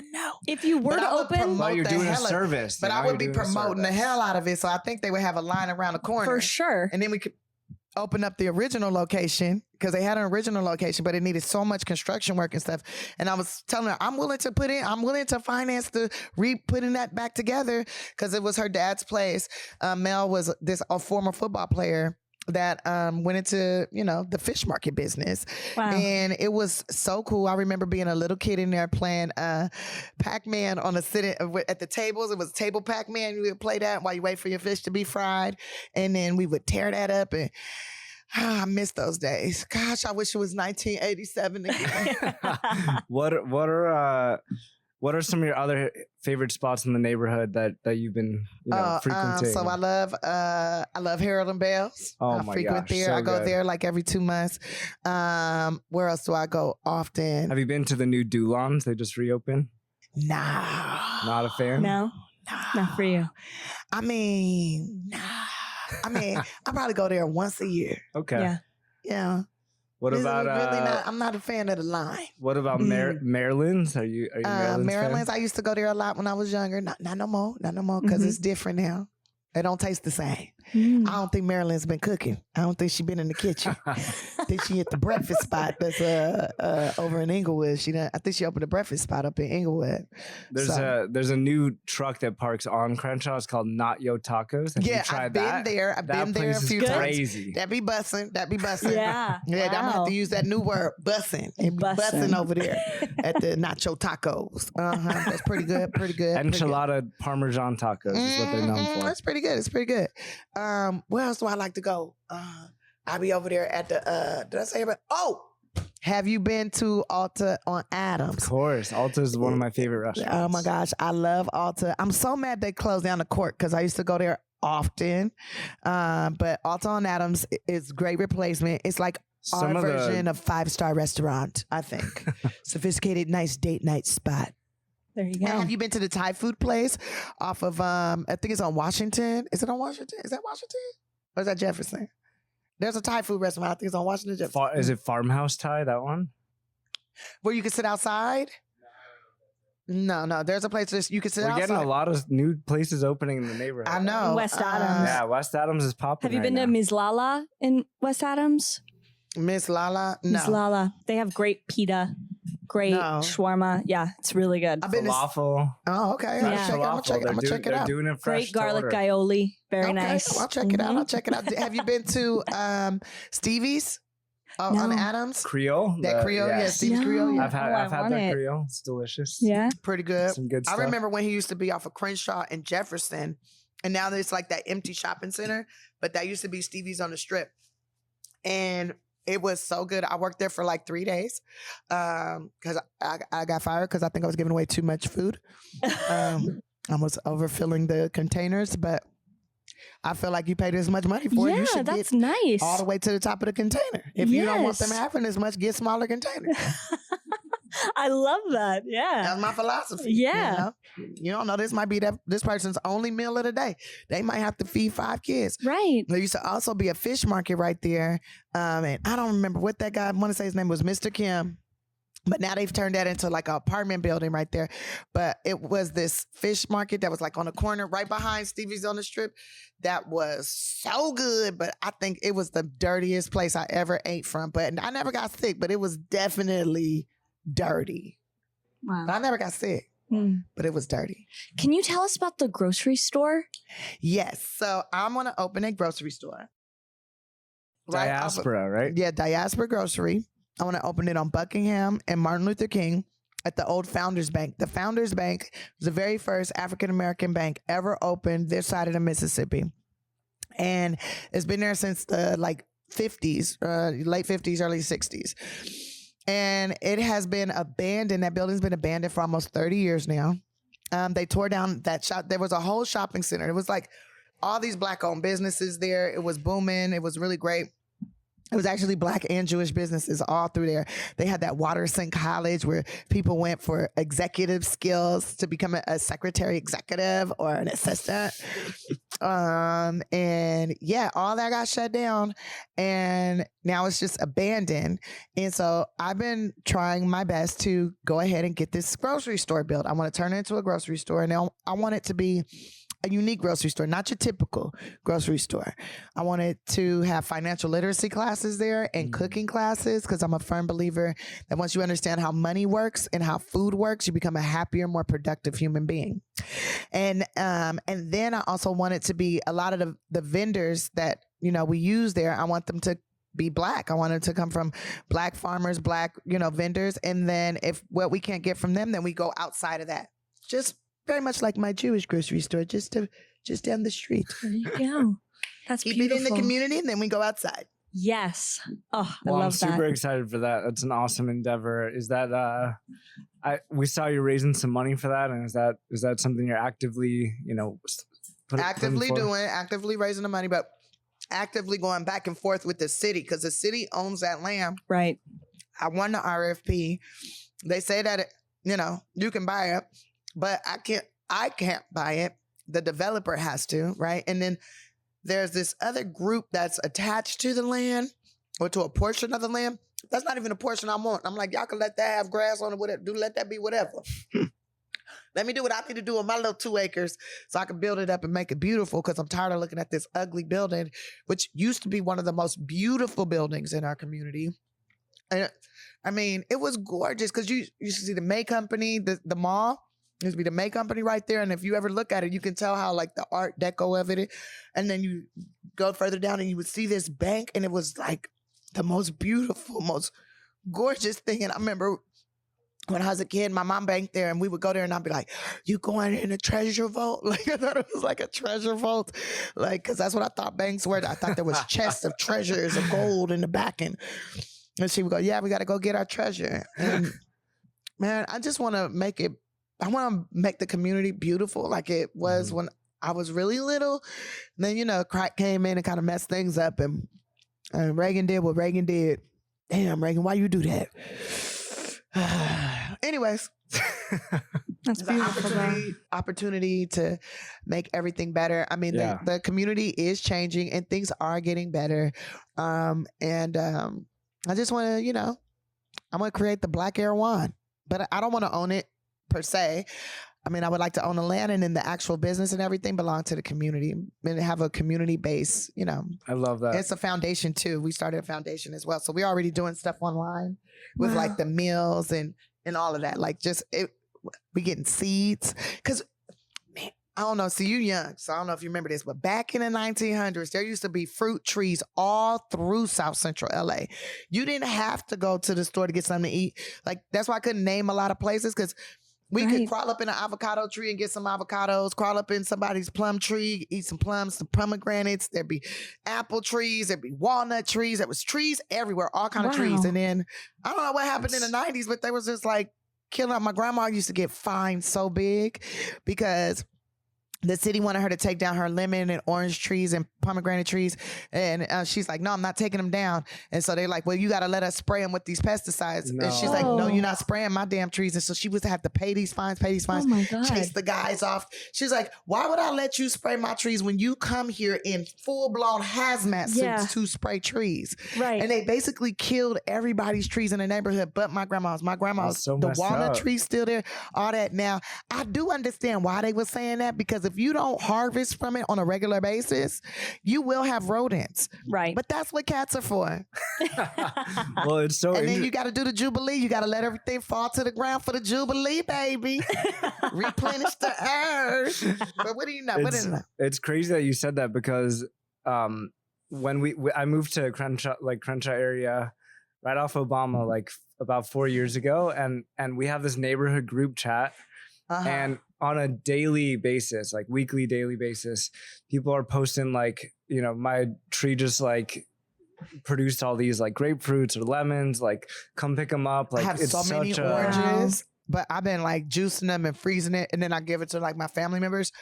If you were to open... Well, you're doing a service. But I would be promoting the hell out of it. So I think they would have a line around the corner. For sure. And then we could open up the original location because they had an original location, but it needed so much construction work and stuff. And I was telling her, I'm willing to finance the putting that back together because it was her dad's place. Mel was a former football player that went into, the fish market business. Wow. And it was so cool. I remember being a little kid in there playing Pac-Man on at the tables. It was table Pac-Man. You would play that while you wait for your fish to be fried. And then we would tear that up. And I miss those days. Gosh, I wish it was 1987 again. What are some of your other favorite spots in the neighborhood that you've been frequenting? So I love Harold and Bell's. Oh I my frequent gosh, there. so I go good. there like every 2 months. Where else do I go often? Have you been to the new Dulons? They just reopened. No. Not a fan? No, not for you. I mean, I probably go there once a year. Okay. Yeah. Yeah. What about I'm not a fan of the line. What about Maryland's? Are you Maryland's Maryland's? fan? I used to go there a lot when I was younger. Not no more because it's different now. It don't taste the same. I don't think Maryland's been cooking. I don't think she been in the kitchen. I think she hit the breakfast spot that's over in Inglewood. I think she opened a breakfast spot up in Inglewood. There's a new truck that parks on Crenshaw. It's called Not Yo Tacos. Have you tried I've been there. I've been there a few times. Crazy. That be bussin'. Yeah. Yeah, I'm gonna have Wow. to use that new word, bussin'. It be bussin' over there at the Nacho Tacos. That's pretty good. Pretty good. Enchilada Parmesan tacos is what they're known for. That's pretty good. It's pretty good. Where else do I like to go? I'll be over there at the did I say about have you been to Alta on Adams? Of course. Alta is one of my favorite restaurants. Oh my gosh, I love Alta. I'm so mad they closed down the court because I used to go there often. But Alta on Adams is great replacement. It's like our version of 5-star restaurant, I think. Sophisticated, nice date night spot. There you go. And have you been to the Thai food place off of, I think it's on Washington. Is it on Washington? Is that Washington? Or is that Jefferson? There's a Thai food restaurant. I think it's on Washington, Jefferson. Is it Farmhouse Thai, that one? Where you can sit outside? No. There's a place you can sit outside. We're getting a lot of new places opening in the neighborhood. I know. West Adams. Yeah, West Adams is popping. Have you been to Ms. Lala in West Adams? Miss Lala? No. Ms. Lala. They have great pita, great shawarma. Yeah, it's really good. I've been falafel. Oh, okay. Yeah. I'm gonna check it out. They're doing it fresh. Great garlic aioli. Very nice. I'll check it out. I'll check it out. Have you been to Stevie's on Adams? Creole? That Creole? Yeah, Stevie's Creole. Yeah. I've had that Creole. It's delicious. Yeah. Pretty good. Some good stuff. I remember when he used to be off of Crenshaw and Jefferson, and now there's like that empty shopping center, but that used to be Stevie's on the Strip. And it was so good. I worked there for like 3 days because I got fired because I think I was giving away too much food. I was overfilling the containers, but I feel like you paid as much money for it. You should that's get nice. all the way to the top of the container. If you don't want them having as much, get smaller containers. I love that. Yeah. That's my philosophy. Yeah. You don't know, this might be this person's only meal of the day. They might have to feed 5 kids. Right. There used to also be a fish market right there. And I don't remember what that guy, I want to say his name was Mr. Kim. But now they've turned that into like an apartment building right there. But it was this fish market that was like on the corner right behind Stevie's on the Strip. That was so good. But I think it was the dirtiest place I ever ate from. But I never got sick, but it was definitely dirty. Wow. I never got sick, but it was dirty. Can you tell us about the grocery store? Yes. So I'm going to open a grocery store. Diaspora, right? Yeah, Diaspora Grocery. I want to open it on Buckingham and Martin Luther King at the old Founders Bank. The Founders Bank was the very first African-American bank ever opened this side of the Mississippi. And it's been there since the late 50s, early 60s. And it has been abandoned. That building's been abandoned for almost 30 years now. They tore down that shop. There was a whole shopping center. It was like all these Black-owned businesses there. It was booming. It was really great. It was actually Black and Jewish businesses all through there. They had that Watterson College where people went for executive skills to become a secretary executive or an assistant. And yeah, all that got shut down and now it's just abandoned. And so I've been trying my best to go ahead and get this grocery store built. I want to turn it into a grocery store and now I want it to be a unique grocery store, not your typical grocery store. I wanted to have financial literacy classes there and cooking classes, because I'm a firm believer that once you understand how money works and how food works, you become a happier, more productive human being. And then I also wanted to be a lot of the vendors that, we use there. I want them to be Black. I want them to come from Black farmers, Black, vendors. And then if what we can't get from them, then we go outside of that. Just very much like my Jewish grocery store, just down the street. There you go. That's Keep beautiful. it in the community, and then we go outside. Yes. Oh, Well, I I'm love super that. excited for that. That's an awesome endeavor. Is that we saw you raising some money for that, and is that something you're actively, actively raising the money, but actively going back and forth with the city, because the city owns that land. Right. I won the RFP. They say that you can buy it, but I can't buy it. The developer has to, right? And then there's this other group that's attached to the land or to a portion of the land. That's not even a portion I want. I'm like, y'all can let that have grass on it, whatever. Let that be whatever. Let me do what I need to do on my little 2 acres so I can build it up and make it beautiful, because I'm tired of looking at this ugly building, which used to be one of the most beautiful buildings in our community. And I mean, it was gorgeous, because you used to see the May Company, the mall. Used to be the May Company right there. And if you ever look at it, you can tell how like the art deco of it. And then you go further down and you would see this bank, and it was like the most beautiful, most gorgeous thing. And I remember when I was a kid, my mom banked there, and we would go there, and I'd be like, you going in a treasure vault? Like, I thought it was like a treasure vault. Like, because that's what I thought banks were. I thought there was chests of treasures of gold in the back. And she would go, yeah, we got to go get our treasure. And man, I just want to make it, I want to make the community beautiful like it was when I was really little. And then, crack came in and kind of messed things up. And Reagan did what Reagan did. Damn, Reagan, why you do that? Anyways. That's beautiful. Opportunity to make everything better. I mean, the community is changing and things are getting better. I just want to, I'm going to create the Black Air Wine, but I don't want to own it per se. I mean, I would like to own the land, and then the actual business and everything belong to the community and have a community base, I love that. It's a foundation too. We started a foundation as well. So we're already doing stuff online with like the meals and all of that. Like we getting seeds. Cause man, I don't know. See, you young, so I don't know if you remember this, but back in the 1900s, there used to be fruit trees all through South Central LA. You didn't have to go to the store to get something to eat. Like, that's why I couldn't name a lot of places, because we could crawl up in an avocado tree and get some avocados, crawl up in somebody's plum tree, eat some plums, some pomegranates. There'd be apple trees. There'd be walnut trees. There was trees everywhere, all kind of trees. And then I don't know what happened in the 90s, but they was just like killing up. My grandma used to get fined so big because the city wanted her to take down her lemon and orange trees and pomegranate trees. And she's like, no, I'm not taking them down. And so they're like, well, you got to let us spray them with these pesticides. No. And she's like, no, you're not spraying my damn trees. And so she was to have to pay these fines, Oh my God. chase the guys off. She's like, why would I let you spray my trees when you come here in full-blown hazmat suits to spray trees? Right. And they basically killed everybody's trees in the neighborhood but my grandma's. My grandma's, so the walnut up. tree's still there, all that. Now, I do understand why they were saying that, because if you don't harvest from it on a regular basis, you will have rodents. Right. But that's what cats are for. Well, it's so. And then you got to do the Jubilee. You got to let everything fall to the ground for the Jubilee, baby. Replenish the earth. But what do you know? It's crazy that you said that, because when I moved to Crenshaw area right off Obama, like about 4 years ago, and we have this neighborhood group chat, and on a daily basis, like weekly, daily basis, people are posting like, my tree just like produced all these like grapefruits or lemons, like come pick them up. Like, I have it's so many such oranges, but I've been like juicing them and freezing it, and then I give it to like my family members.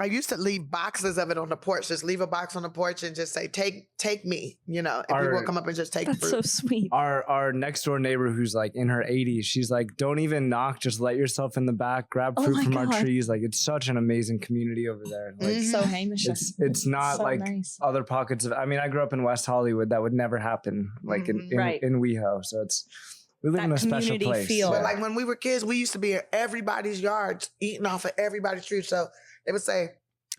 I used to leave boxes of it on the porch. Just leave a box on the porch and just say, take me, and people will come up and just take That's fruit. so sweet. Our next door neighbor, who's like in her 80s, she's like, don't even knock, just let yourself in the back, grab fruit from our trees. Like, it's such an amazing community over there. Like, So Hamish. it's not so like nice. Other pockets of, I mean, I grew up in West Hollywood. That would never happen, like in WeHo. So we live in a special place. Feel. But like when we were kids, we used to be in everybody's yards, eating off of everybody's tree. So they would say,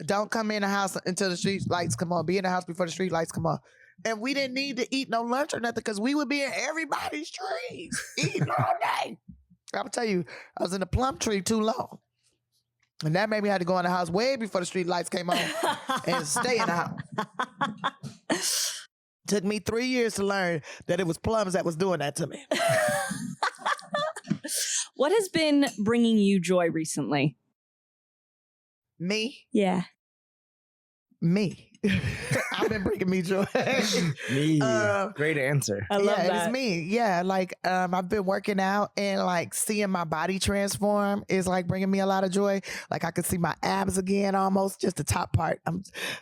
don't come in the house until the street lights come on. Be in the house before the street lights come on. And we didn't need to eat no lunch or nothing because we would be in everybody's trees eating all day. I will tell you, I was in the plum tree too long. And that made me have to go in the house way before the street lights came on and stay in the house. Took me 3 years to learn that it was plums that was doing that to me. What has been bringing you joy recently? Me? Yeah. Me. I've been bringing me joy. Me. Great answer. I love that. It's me. Yeah, like I've been working out and like seeing my body transform is like bringing me a lot of joy. Like I could see my abs again, almost just the top part.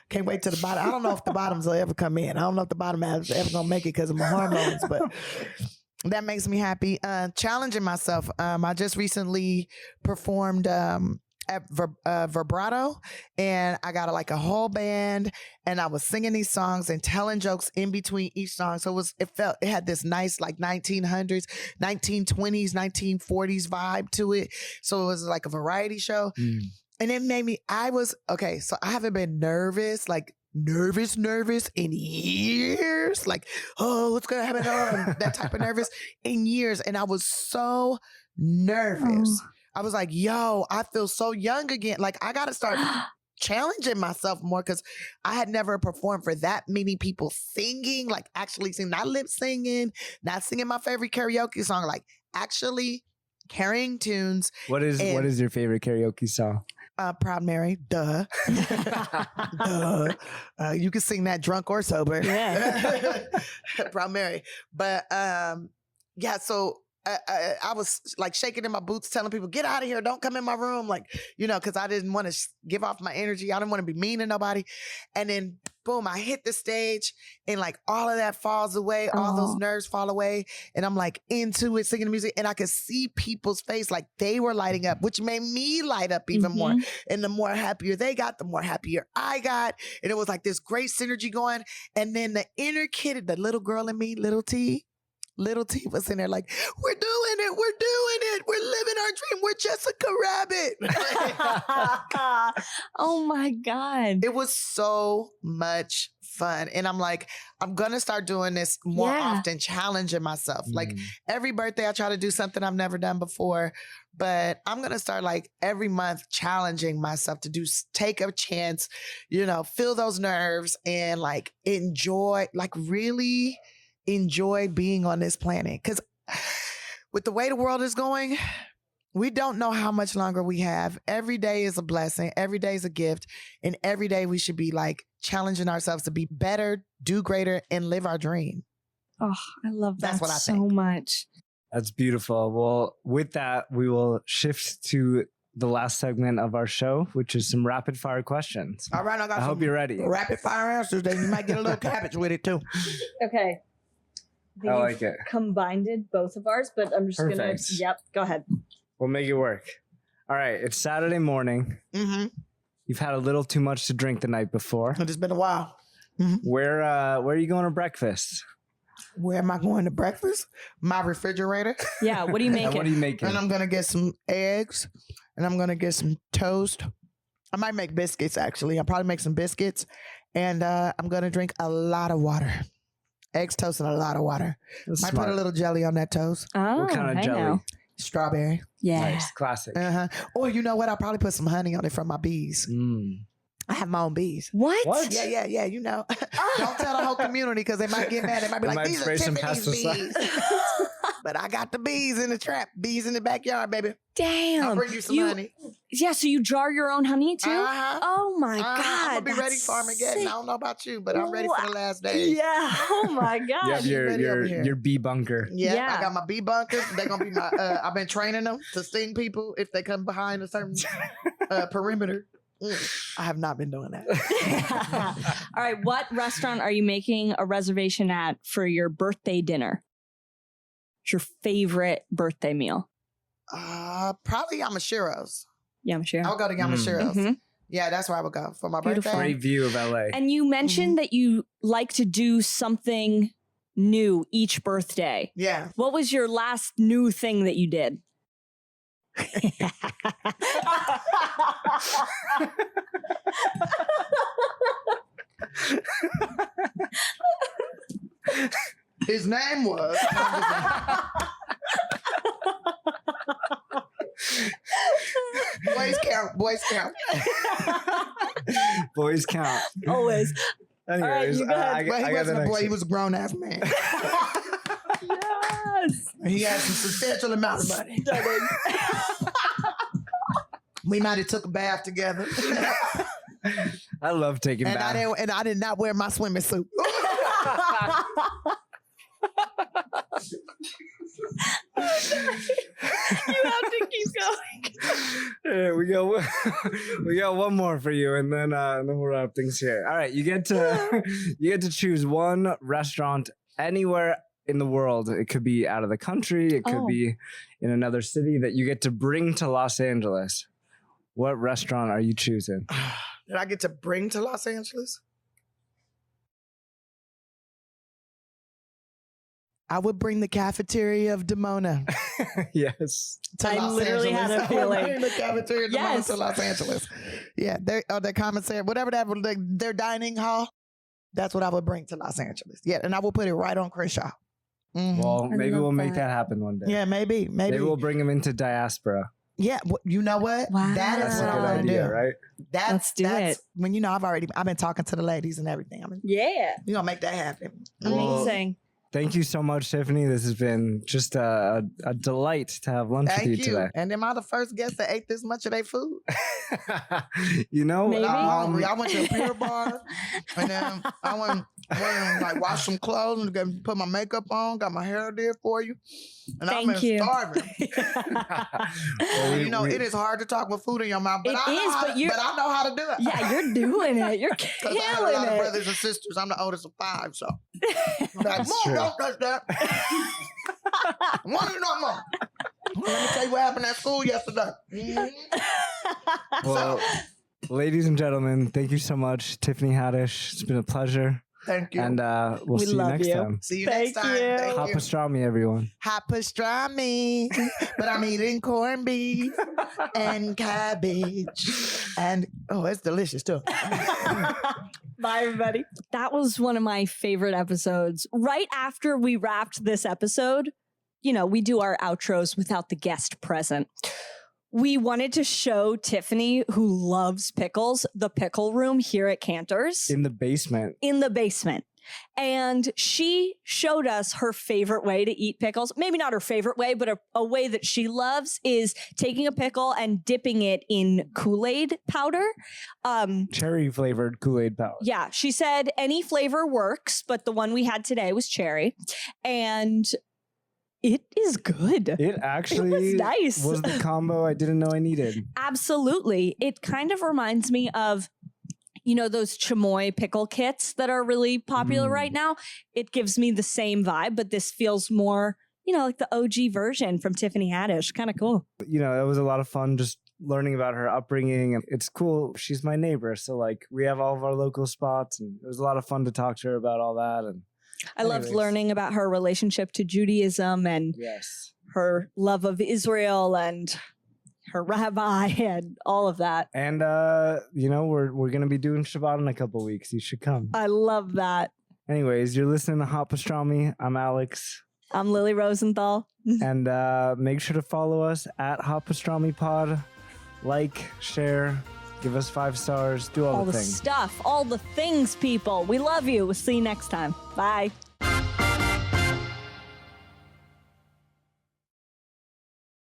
Can't wait to the bottom. I don't know if the bottoms will ever come in. I don't know if the bottom abs are ever gonna make it because of my hormones, but that makes me happy. Challenging myself. I just recently performed at vibrato, and I got a whole band, and I was singing these songs and telling jokes in between each song. So it had this nice like 1900s, 1920s, 1940s vibe to it. So it was like a variety show. And it made me, so I haven't been nervous in years. Like, oh, what's going to happen? Oh, that type of nervous in years. And I was so nervous. I was like, yo, I feel so young again. Like, I got to start challenging myself more because I had never performed for that many people singing, like actually singing, not lip singing, not singing my favorite karaoke song, like actually carrying tunes. What is your favorite karaoke song? Proud Mary, duh. Duh. You can sing that drunk or sober. Yeah. Proud Mary. But yeah, so I was like shaking in my boots, telling people, get out of here. Don't come in my room. Like, because I didn't want to give off my energy. I didn't want to be mean to nobody. And then boom, I hit the stage and like all of that falls away. All those nerves fall away. And I'm like into it, singing the music. And I could see people's face like they were lighting up, which made me light up even more. And the more happier they got, the more happier I got. And it was like this great synergy going. And then the inner kid, the little girl in me, Little T was in there like, we're doing it. We're living our dream. We're Jessica Rabbit. Oh my God. It was so much fun. And I'm like, I'm going to start doing this more often, challenging myself. Like every birthday I try to do something I've never done before, but I'm going to start like every month challenging myself to take a chance, feel those nerves and like really enjoy being on this planet. Because with the way the world is going, we don't know how much longer we have. Every day is a blessing. Every day is a gift. And every day we should be like challenging ourselves to be better, do greater, and live our dream. Oh, I love that. That's what I so think. much. That's beautiful. Well, with that, we will shift to the last segment of our show, which is some rapid fire questions. All right, I hope you're ready. Rapid fire answers. Then you might get a little cabbage with it too. Okay. I like it. Combined both of ours, but I'm just going to, go ahead. We'll make it work. All right. It's Saturday morning. You've had a little too much to drink the night before. It's been a while. Where are you going to breakfast? Where am I going to breakfast? My refrigerator. Yeah. What are you making? What are you making? And I'm going to get some eggs and I'm going to get some toast. I might make biscuits, actually. I'll probably make some biscuits. And I'm going to drink a lot of water. Eggs, toast, and a lot of water. Might put a little jelly on that toast. Oh, what kind of jelly? Know. Strawberry. Yeah. Nice. Classic. Or you know what? I'll probably put some honey on it from my bees. I have my own bees. What? Yeah. Don't tell the whole community because they might get mad. They might be like, these are Tiffany's bees. But I got the bees in the trap. Bees in the backyard, baby. Damn. I'll bring you some honey. Yeah, so you jar your own honey too? Oh my God. I'm going to be ready for Armageddon. I don't know about you, but I'm ready for the last day. Yeah. Oh my God. You have your bee bunker. Yeah, I got my bee bunkers. They're going to be my, I've been training them to sting people if they come behind a certain perimeter. I have not been doing that. All right. What restaurant are you making a reservation at for your birthday dinner? What's your favorite birthday meal? Probably Yamashiro's. Yamashiro. I'll go to Yamashiro's. Yeah, that's where I would go for my birthday. Great view of LA. And you mentioned that you like to do something new each birthday. Yeah. What was your last new thing that you did? His name was. Boys count. Boys count. Boys count. Always. Anyways, All right, you go ahead. Well, he I got wasn't the a boy. next He was a grown ass man. Yes. He had some substantial amount of money. We might have took a bath together. I love taking baths. I did not wear my swimming suit. You have to keep going. Yeah, we got one more for you, and then we'll wrap things here. All right, you get to choose one restaurant anywhere in the world. It could be out of the country. It could be in another city that you get to bring to Los Angeles. What restaurant are you choosing? Did I get to bring to Los Angeles? I would bring the cafeteria of Dimona. Yes. I literally had a feeling. Bring the cafeteria of Dimona to Los Angeles. Yeah, their commissary, whatever that, their dining hall. That's what I would bring to Los Angeles. Yeah, and I will put it right on Crenshaw. Mm-hmm. Well, maybe we'll make that happen one day. Yeah, maybe. Maybe we'll bring him into Diaspora. Yeah, you know what? Wow. That's a good idea, right? Let's do it. When I've been talking to the ladies and everything. Yeah. We're gonna make that happen. Amazing. Thank you so much, Tiffany. This has been just a delight to have lunch with you today. And am I the first guest that ate this much of their food? You know, maybe. I went to a Pure Bar, and then I went and like wash some clothes and put my makeup on, got my hair did for you. And Thank you. Starving. Well, it is hard to talk with food in your mouth, but but I know how to do it. Yeah, you're doing it. You're killing I have a lot of it. brothers and sisters. I'm the oldest of 5, so. That's true. Don't touch that. One no more. Let me tell you what happened at school yesterday. Well, ladies and gentlemen, thank you so much, Tiffany Haddish. It's been a pleasure. Thank you. And we'll see you next time. See you Thank next time. you. Thank Hot you. Pastrami, everyone. Hot pastrami, but I'm eating corned beef and cabbage, and it's delicious too. Bye, everybody. That was one of my favorite episodes. Right after we wrapped this episode, we do our outros without the guest present. We wanted to show Tiffany, who loves pickles, the pickle room here at Canter's. In the basement. And she showed us her favorite way to eat pickles. Maybe not her favorite way, but a way that she loves is taking a pickle and dipping it in Kool-Aid powder. Cherry flavored Kool-Aid powder. Yeah, she said any flavor works, but the one we had today was cherry. And it is good. It actually nice. was the combo I didn't know I needed. Absolutely. It kind of reminds me of those chamoy pickle kits that are really popular right now. It gives me the same vibe, but this feels more, like the OG version from Tiffany Haddish. Kind of cool. It was a lot of fun just learning about her upbringing. And it's cool. She's my neighbor. So we have all of our local spots, and it was a lot of fun to talk to her about all that. And I loved learning about her relationship to Judaism and her love of Israel and her rabbi and all of that. And, we're going to be doing Shabbat in a couple weeks. You should come. I love that. Anyways, you're listening to Hot Pastrami. I'm Alex. I'm Lily Rosenthal. And make sure to follow us at Hot Pastrami Pod. Like, share, give us 5 stars, do all the things. All the stuff, all the things, people. We love you. We'll see you next time. Bye.